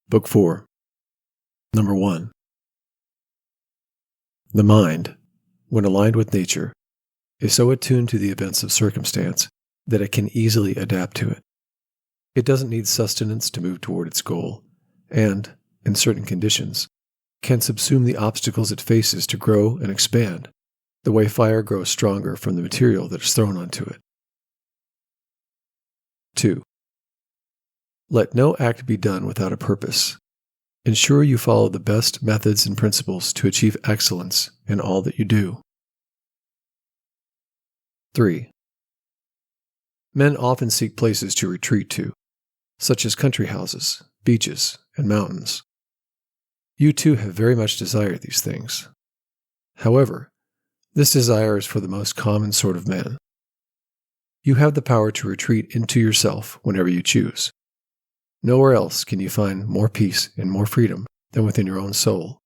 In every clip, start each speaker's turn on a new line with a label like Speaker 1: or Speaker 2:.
Speaker 1: Book 4. Number 1. The mind, when aligned with nature, is so attuned to the events of circumstance that it can easily adapt to it. It doesn't need sustenance to move toward its goal, and, in certain conditions, can subsume the obstacles it faces to grow and expand, the way fire grows stronger from the material that is thrown onto it. 2. Let no act be done without a purpose. Ensure you follow the best methods and principles to achieve excellence in all that you do. 3. Men often seek places to retreat to, such as country houses, beaches, and mountains. You too have very much desired these things. However, this desire is for the most common sort of men. You have the power to retreat into yourself whenever you choose. Nowhere else can you find more peace and more freedom than within your own soul.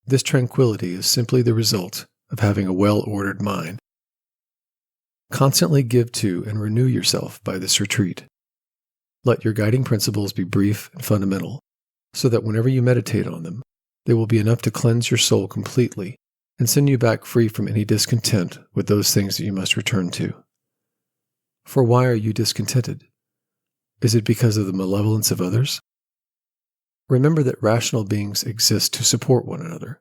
Speaker 1: This tranquility is simply the result of having a well-ordered mind. Constantly give to and renew yourself by this retreat. Let your guiding principles be brief and fundamental, so that whenever you meditate on them, they will be enough to cleanse your soul completely and send you back free from any discontent with those things that you must return to. For why are you discontented? Is it because of the malevolence of others? Remember that rational beings exist to support one another,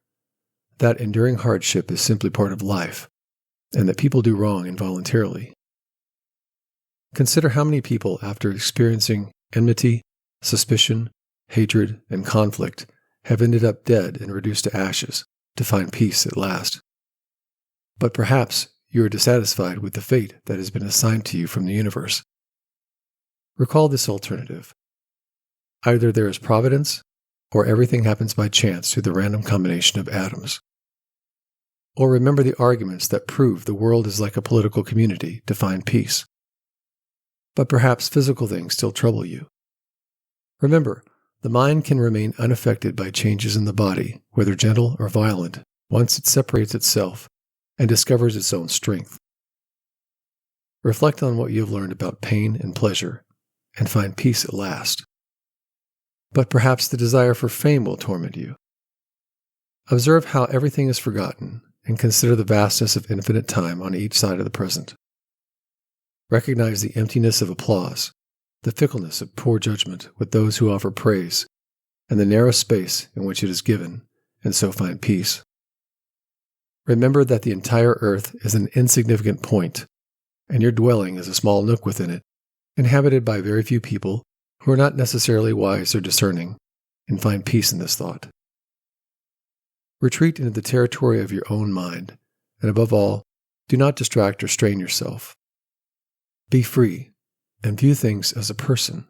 Speaker 1: that enduring hardship is simply part of life, and that people do wrong involuntarily. Consider how many people, after experiencing enmity, suspicion, hatred, and conflict, have ended up dead and reduced to ashes to find peace at last. But perhaps you are dissatisfied with the fate that has been assigned to you from the universe. Recall this alternative. Either there is providence, or everything happens by chance through the random combination of atoms. Or remember the arguments that prove the world is like a political community to find peace. But perhaps physical things still trouble you. Remember, the mind can remain unaffected by changes in the body, whether gentle or violent, once it separates itself and discovers its own strength. Reflect on what you have learned about pain and pleasure, and find peace at last. But perhaps the desire for fame will torment you. Observe how everything is forgotten, and consider the vastness of infinite time on each side of the present. Recognize the emptiness of applause, the fickleness of poor judgment with those who offer praise, and the narrow space in which it is given, and so find peace. Remember that the entire earth is an insignificant point, and your dwelling is a small nook within it, inhabited by very few people who are not necessarily wise or discerning, and find peace in this thought. Retreat into the territory of your own mind, and above all, do not distract or strain yourself. Be free, and view things as a person,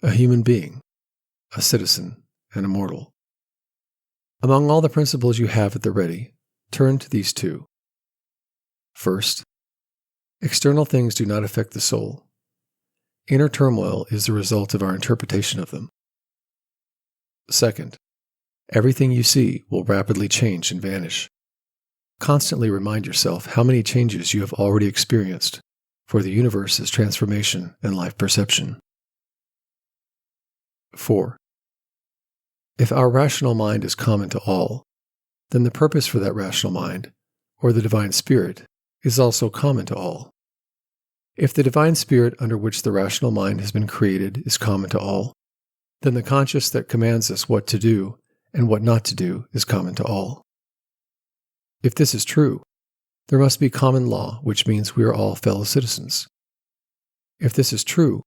Speaker 1: a human being, a citizen, and a mortal. Among all the principles you have at the ready, turn to these two. First, external things do not affect the soul. Inner turmoil is the result of our interpretation of them. Second, everything you see will rapidly change and vanish. Constantly remind yourself how many changes you have already experienced, for the universe is transformation and life perception. 4. If our rational mind is common to all, then the purpose for that rational mind, or the divine spirit, is also common to all. If the divine spirit under which the rational mind has been created is common to all, then the conscience that commands us what to do and what not to do is common to all. If this is true, there must be common law, which means we are all fellow citizens. If this is true,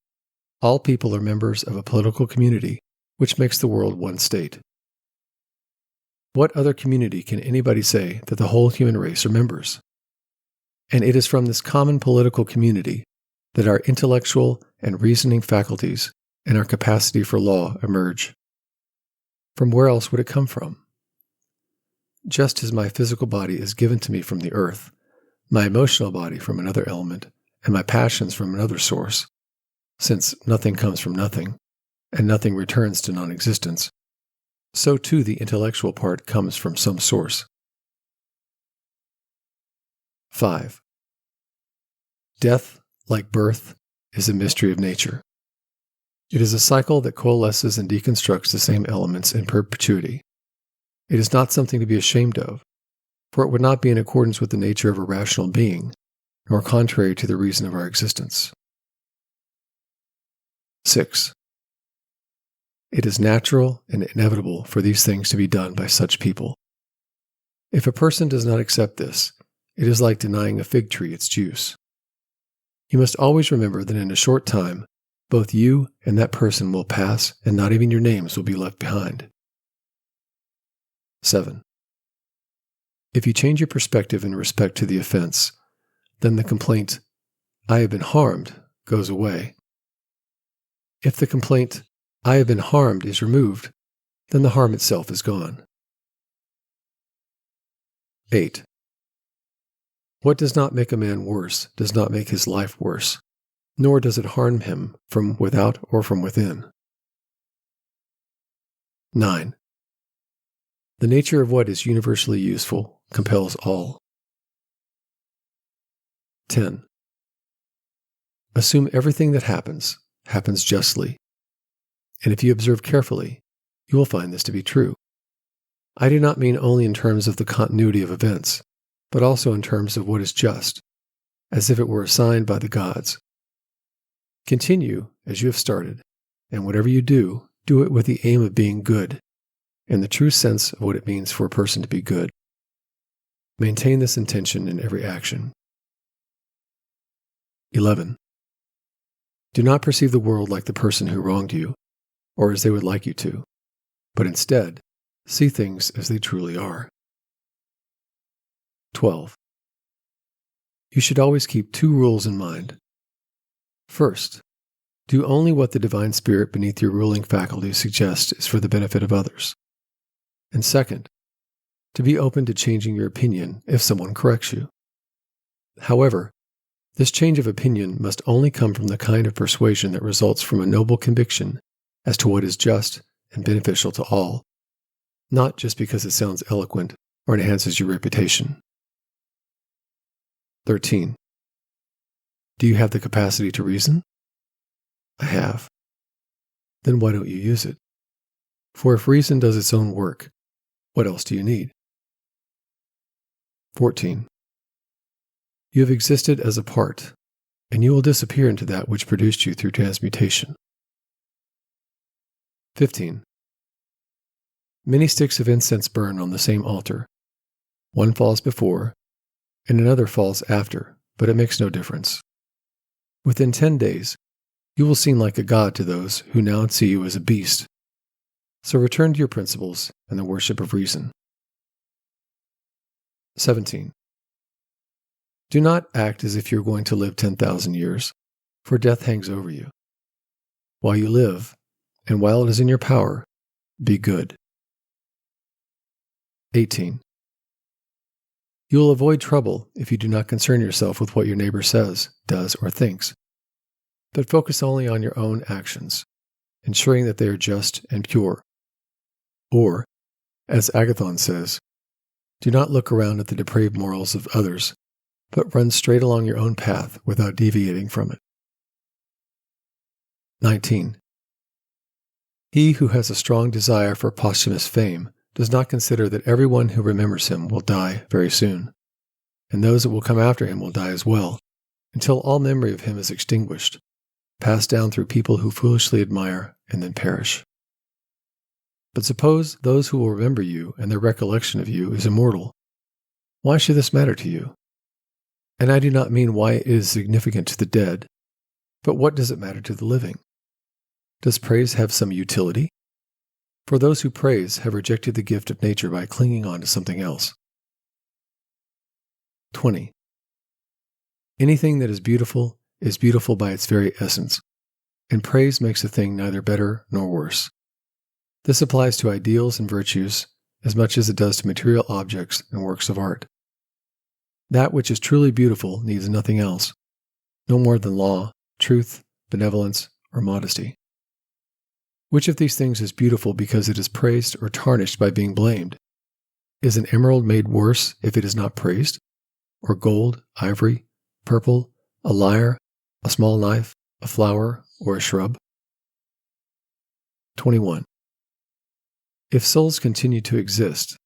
Speaker 1: all people are members of a political community, which makes the world one state. What other community can anybody say that the whole human race are members? And it is from this common political community that our intellectual and reasoning faculties and our capacity for law emerge. From where else would it come from? Just as my physical body is given to me from the earth, my emotional body from another element, and my passions from another source, since nothing comes from nothing, and nothing returns to non-existence, so too the intellectual part comes from some source. 5. Death, like birth, is a mystery of nature. It is a cycle that coalesces and deconstructs the same elements in perpetuity. It is not something to be ashamed of, for it would not be in accordance with the nature of a rational being, nor contrary to the reason of our existence. 6. It is natural and inevitable for these things to be done by such people. If a person does not accept this, it is like denying a fig tree its juice. You must always remember that in a short time, both you and that person will pass, and not even your names will be left behind. 7. If you change your perspective in respect to the offense, then the complaint, "I have been harmed," goes away. If the complaint, "I have been harmed," is removed, then the harm itself is gone. 8. What does not make a man worse does not make his life worse, nor does it harm him from without or from within. 9. The nature of what is universally useful compels all. 10. Assume everything that happens justly, and if you observe carefully, you will find this to be true. I do not mean only in terms of the continuity of events, but also in terms of what is just, as if it were assigned by the gods. Continue as you have started, and whatever you do, do it with the aim of being good, in the true sense of what it means for a person to be good. Maintain this intention in every action. 11. Do not perceive the world like the person who wronged you, or as they would like you to, but instead, see things as they truly are. 12. You should always keep 2 rules in mind. First, do only what the divine spirit beneath your ruling faculty suggests is for the benefit of others. And second, to be open to changing your opinion if someone corrects you. However, this change of opinion must only come from the kind of persuasion that results from a noble conviction as to what is just and beneficial to all, not just because it sounds eloquent or enhances your reputation. 13. Do you have the capacity to reason? I have. Then why don't you use it? For if reason does its own work, what else do you need? 14. You have existed as a part, and you will disappear into that which produced you through transmutation. 15. Many sticks of incense burn on the same altar. One falls before, and another falls after, but it makes no difference. Within 10 days, you will seem like a god to those who now see you as a beast. So return to your principles and the worship of reason. 17. Do not act as if you are going to live 10,000 years, for death hangs over you. While you live, and while it is in your power, be good. 18. You will avoid trouble if you do not concern yourself with what your neighbor says, does, or thinks, but focus only on your own actions, ensuring that they are just and pure. Or, as Agathon says, do not look around at the depraved morals of others, but run straight along your own path without deviating from it. 19. He who has a strong desire for posthumous fame does not consider that everyone who remembers him will die very soon, and those that will come after him will die as well, until all memory of him is extinguished, passed down through people who foolishly admire and then perish. But suppose those who will remember you and their recollection of you is immortal. Why should this matter to you? And I do not mean why it is significant to the dead, but what does it matter to the living? Does praise have some utility? For those who praise have rejected the gift of nature by clinging on to something else. 20. Anything that is beautiful by its very essence, and praise makes a thing neither better nor worse. This applies to ideals and virtues as much as it does to material objects and works of art. That which is truly beautiful needs nothing else, no more than law, truth, benevolence, or modesty. Which of these things is beautiful because it is praised or tarnished by being blamed? Is an emerald made worse if it is not praised? Or gold, ivory, purple, a lyre, a small knife, a flower, or a shrub? 21. If souls continue to exist,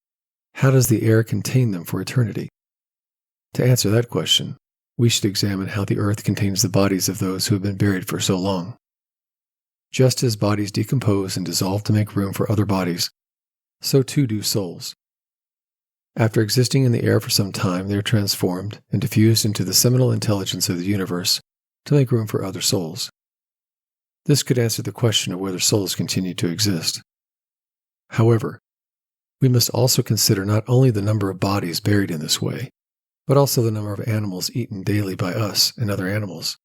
Speaker 1: how does the air contain them for eternity? To answer that question, we should examine how the earth contains the bodies of those who have been buried for so long. Just as bodies decompose and dissolve to make room for other bodies, so too do souls. After existing in the air for some time, they are transformed and diffused into the seminal intelligence of the universe to make room for other souls. This could answer the question of whether souls continue to exist. However, we must also consider not only the number of bodies buried in this way, but also the number of animals eaten daily by us and other animals.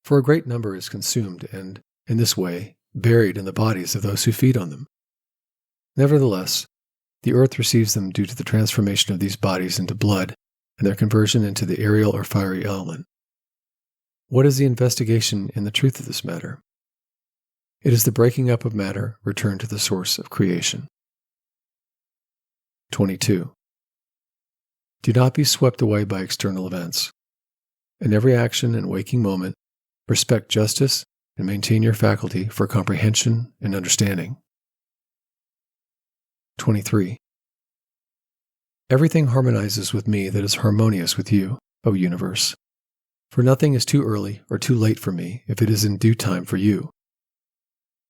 Speaker 1: For a great number is consumed and, in this way, buried in the bodies of those who feed on them. Nevertheless, the earth receives them due to the transformation of these bodies into blood and their conversion into the aerial or fiery element. What is the investigation in the truth of this matter? It is the breaking up of matter returned to the source of creation. 22. Do not be swept away by external events. In every action and waking moment, respect justice and maintain your faculty for comprehension and understanding. 23. Everything harmonizes with me that is harmonious with you, O universe. For nothing is too early or too late for me if it is in due time for you.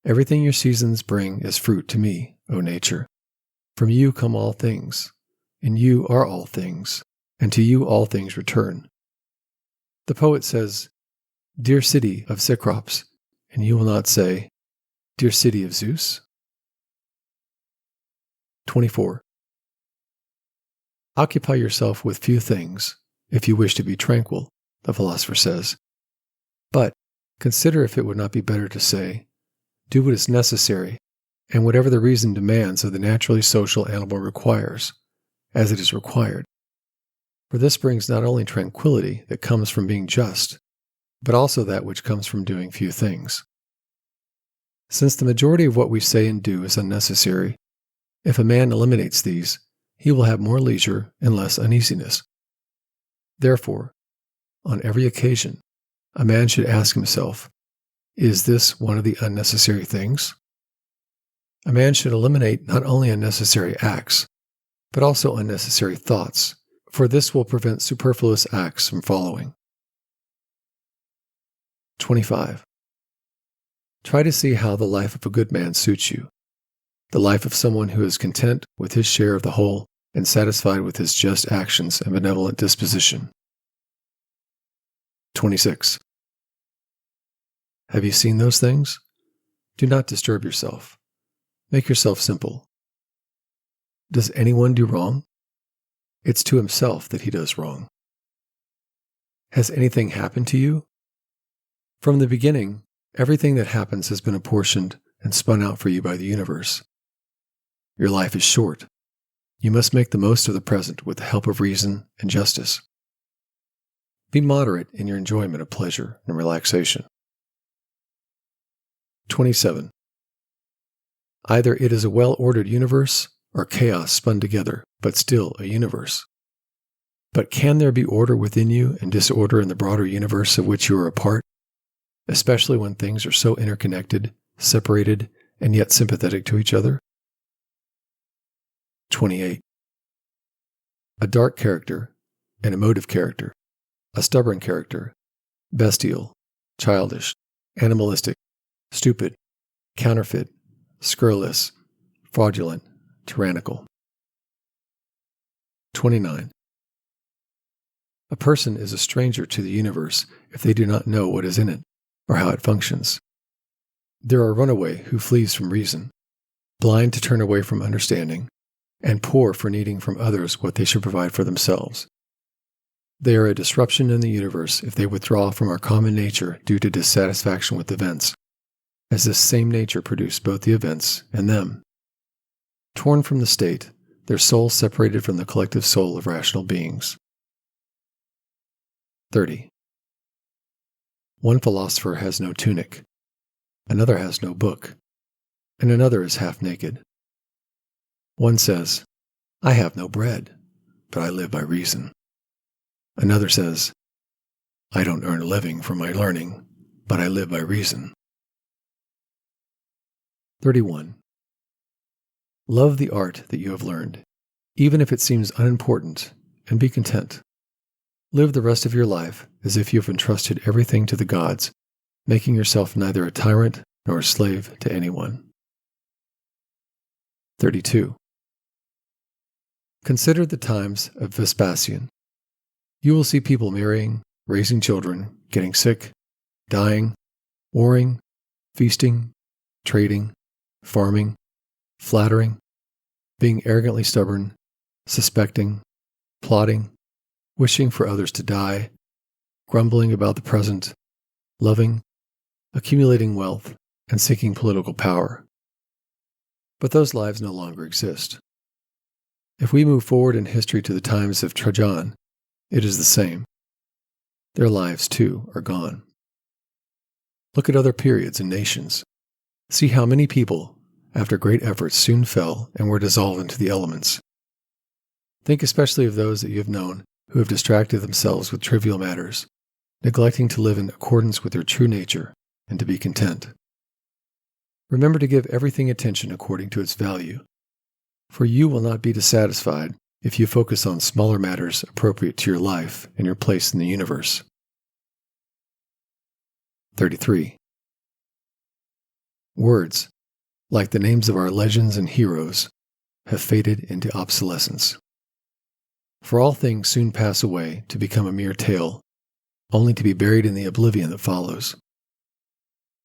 Speaker 1: Everything your seasons bring is fruit to me, O nature. From you come all things. In you are all things, and to you all things return. The poet says, "Dear city of Cecrops," and you will not say, "Dear city of Zeus." 24. Occupy yourself with few things, if you wish to be tranquil, the philosopher says. But consider if it would not be better to say, do what is necessary, and whatever the reason demands of the naturally social animal requires, as it is required. For this brings not only tranquility that comes from being just, but also that which comes from doing few things. Since the majority of what we say and do is unnecessary, if a man eliminates these, he will have more leisure and less uneasiness. Therefore, on every occasion, a man should ask himself, is this one of the unnecessary things? A man should eliminate not only unnecessary acts, but also unnecessary thoughts, for this will prevent superfluous acts from following. 25. Try to see how the life of a good man suits you, the life of someone who is content with his share of the whole and satisfied with his just actions and benevolent disposition. 26. Have you seen those things? Do not disturb yourself. Make yourself simple. Does anyone do wrong? It's to himself that he does wrong. Has anything happened to you? From the beginning, everything that happens has been apportioned and spun out for you by the universe. Your life is short. You must make the most of the present with the help of reason and justice. Be moderate in your enjoyment of pleasure and relaxation. 27. Either it is a well-ordered universe or chaos spun together, but still a universe. But can there be order within you and disorder in the broader universe of which you are a part, especially when things are so interconnected, separated, and yet sympathetic to each other? 28. A dark character, an emotive character, a stubborn character, bestial, childish, animalistic, stupid, counterfeit, scurrilous, fraudulent, tyrannical. 29. A person is a stranger to the universe if they do not know what is in it or how it functions. They are a runaway who flees from reason, blind to turn away from understanding, and poor for needing from others what they should provide for themselves. They are a disruption in the universe if they withdraw from our common nature due to dissatisfaction with events, as this same nature produced both the events and them. Torn from the state, their soul separated from the collective soul of rational beings. 30. One philosopher has no tunic, another has no book, and another is half naked. One says, I have no bread, but I live by reason. Another says, I don't earn a living from my learning, but I live by reason. 31. Love the art that you have learned, even if it seems unimportant, and be content. Live the rest of your life as if you have entrusted everything to the gods, making yourself neither a tyrant nor a slave to anyone. 32. Consider the times of Vespasian. You will see people marrying, raising children, getting sick, dying, warring, feasting, trading, farming, flattering, being arrogantly stubborn, suspecting, plotting, wishing for others to die, grumbling about the present, loving, accumulating wealth, and seeking political power. But those lives no longer exist. If we move forward in history to the times of Trajan, it is the same. Their lives, too, are gone. Look at other periods and nations. See how many people, after great efforts, soon fell and were dissolved into the elements. Think especially of those that you have known who have distracted themselves with trivial matters, neglecting to live in accordance with their true nature and to be content. Remember to give everything attention according to its value, for you will not be dissatisfied if you focus on smaller matters appropriate to your life and your place in the universe. 33. Words, like the names of our legends and heroes, have faded into obsolescence. For all things soon pass away to become a mere tale, only to be buried in the oblivion that follows.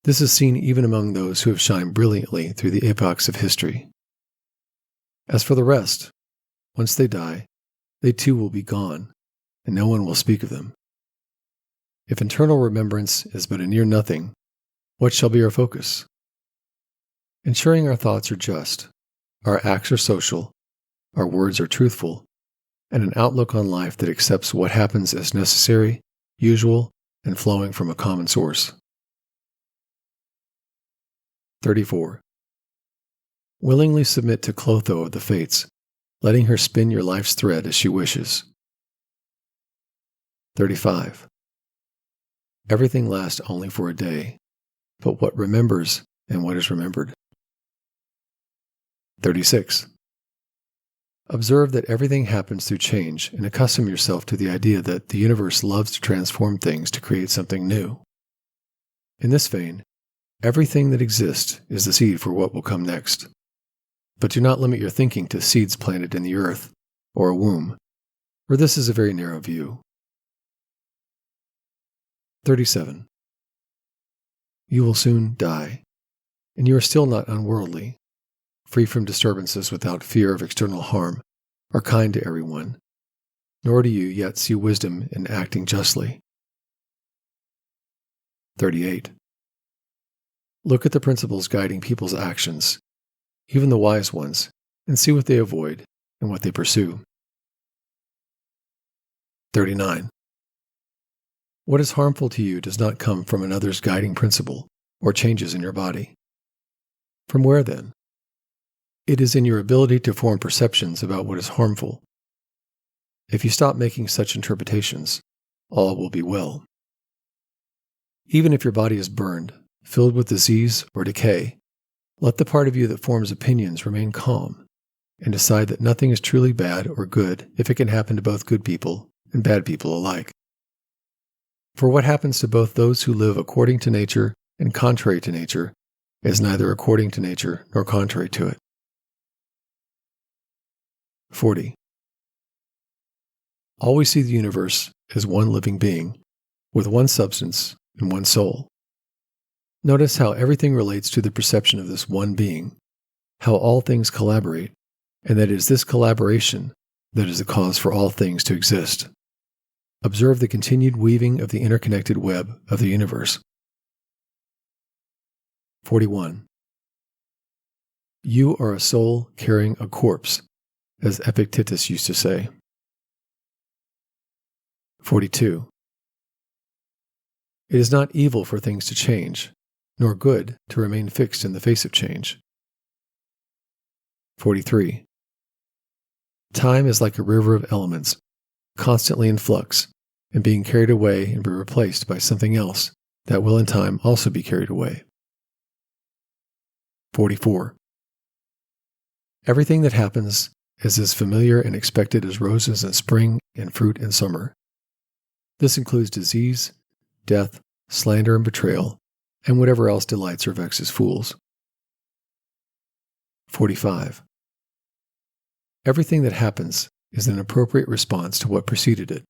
Speaker 1: This is seen even among those who have shined brilliantly through the epochs of history. As for the rest, once they die, they too will be gone, and no one will speak of them. If internal remembrance is but a near nothing, what shall be our focus? Ensuring our thoughts are just, our acts are social, our words are truthful, and an outlook on life that accepts what happens as necessary, usual, and flowing from a common source. 34. Willingly submit to Clotho of the Fates, letting her spin your life's thread as she wishes. 35. Everything lasts only for a day, but what remembers and what is remembered. 36. Observe that everything happens through change and accustom yourself to the idea that the universe loves to transform things to create something new. In this vein, everything that exists is the seed for what will come next. But do not limit your thinking to seeds planted in the earth or a womb, for this is a very narrow view. 37. You will soon die, and you are still not unworldly, free from disturbances without fear of external harm, are kind to everyone, nor do you yet see wisdom in acting justly. 38. Look at the principles guiding people's actions, even the wise ones, and see what they avoid and what they pursue. 39. What is harmful to you does not come from another's guiding principle or changes in your body. From where, then? It is in your ability to form perceptions about what is harmful. If you stop making such interpretations, all will be well. Even if your body is burned, filled with disease or decay, let the part of you that forms opinions remain calm and decide that nothing is truly bad or good if it can happen to both good people and bad people alike. For what happens to both those who live according to nature and contrary to nature is neither according to nature nor contrary to it. 40. Always see the universe as one living being, with one substance and one soul. Notice how everything relates to the perception of this one being, how all things collaborate, and that it is this collaboration that is the cause for all things to exist. Observe the continued weaving of the interconnected web of the universe. 41. You are a soul carrying a corpse, as Epictetus used to say. 42. It is not evil for things to change, nor good to remain fixed in the face of change. 43. Time is like a river of elements, constantly in flux, and being carried away and be replaced by something else that will in time also be carried away. 44. Everything that happens is as familiar and expected as roses in spring and fruit in summer. This includes disease, death, slander and betrayal, and whatever else delights or vexes fools. 45. Everything that happens is an appropriate response to what preceded it.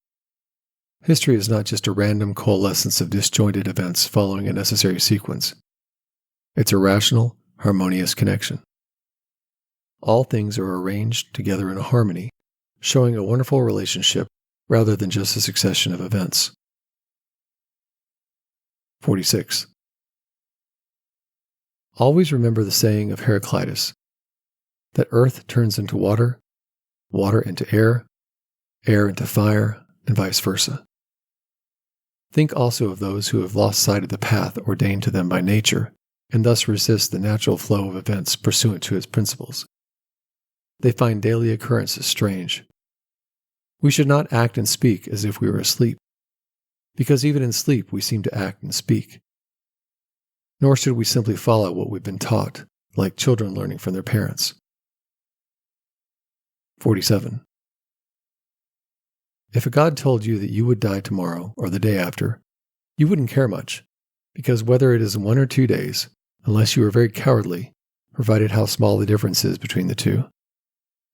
Speaker 1: History is not just a random coalescence of disjointed events following a necessary sequence. It's a rational, harmonious connection. All things are arranged together in a harmony, showing a wonderful relationship rather than just a succession of events. 46. Always remember the saying of Heraclitus, that earth turns into water, water into air, air into fire, and vice versa. Think also of those who have lost sight of the path ordained to them by nature, and thus resist the natural flow of events pursuant to its principles. They find daily occurrences strange. We should not act and speak as if we were asleep, because even in sleep we seem to act and speak. Nor should we simply follow what we've been taught, like children learning from their parents. 47. If a god told you that you would die tomorrow or the day after, you wouldn't care much, because whether it is 1 or 2 days, unless you are very cowardly, provided how small the difference is between the two.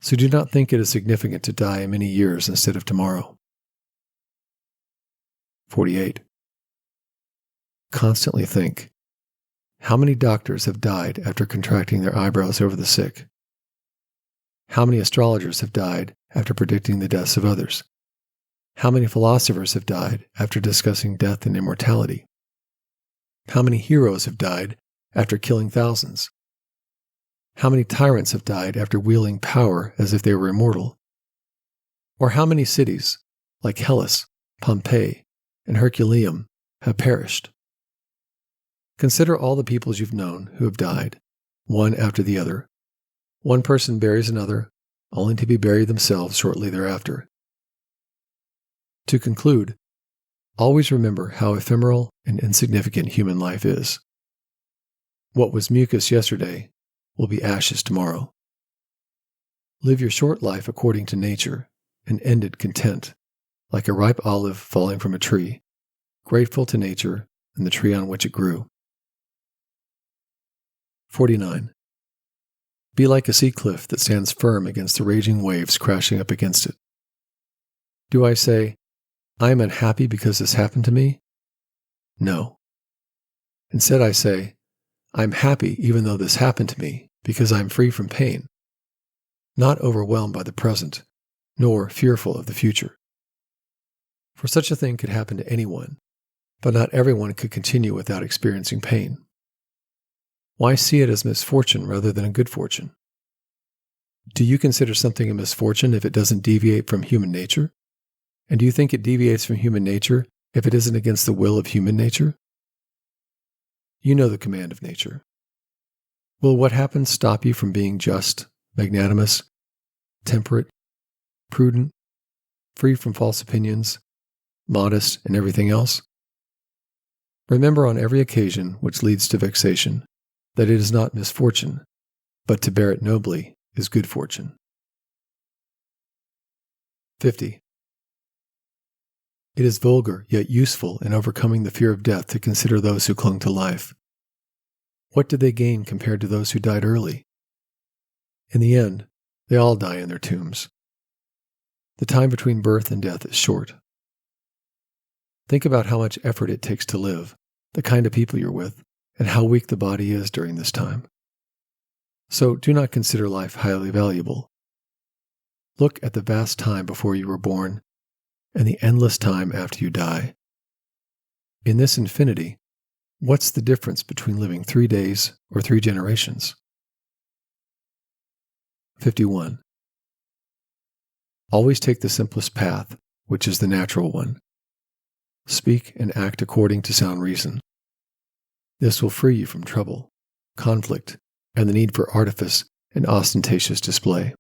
Speaker 1: So do not think it is significant to die in many years instead of tomorrow. 48. Constantly think, how many doctors have died after contracting their eyebrows over the sick? How many astrologers have died after predicting the deaths of others? How many philosophers have died after discussing death and immortality? How many heroes have died after killing thousands? How many tyrants have died after wielding power as if they were immortal? Or how many cities, like Hellas, Pompeii, and Herculaneum, have perished? Consider all the peoples you've known who have died, one after the other. One person buries another, only to be buried themselves shortly thereafter. To conclude, always remember how ephemeral and insignificant human life is. What was mucus yesterday will be ashes tomorrow. Live your short life according to nature, and end it content, like a ripe olive falling from a tree, grateful to nature and the tree on which it grew. 49. Be like a sea cliff that stands firm against the raging waves crashing up against it. Do I say, I am unhappy because this happened to me? No. Instead I say, I am happy even though this happened to me because I am free from pain, not overwhelmed by the present, nor fearful of the future. For such a thing could happen to anyone, but not everyone could continue without experiencing pain. Why see it as misfortune rather than a good fortune? Do you consider something a misfortune if it doesn't deviate from human nature? And do you think it deviates from human nature if it isn't against the will of human nature? You know the command of nature. Will what happens stop you from being just, magnanimous, temperate, prudent, free from false opinions, modest, and everything else? Remember on every occasion which leads to vexation that it is not misfortune, but to bear it nobly is good fortune. 50. It is vulgar yet useful in overcoming the fear of death to consider those who clung to life. What did they gain compared to those who died early? In the end, they all die in their tombs. The time between birth and death is short. Think about how much effort it takes to live, the kind of people you're with, and how weak the body is during this time. So do not consider life highly valuable. Look at the vast time before you were born and the endless time after you die. In this infinity, what's the difference between living 3 days or 3 generations? 51. Always take the simplest path, which is the natural one. Speak and act according to sound reason. This will free you from trouble, conflict, and the need for artifice and ostentatious display.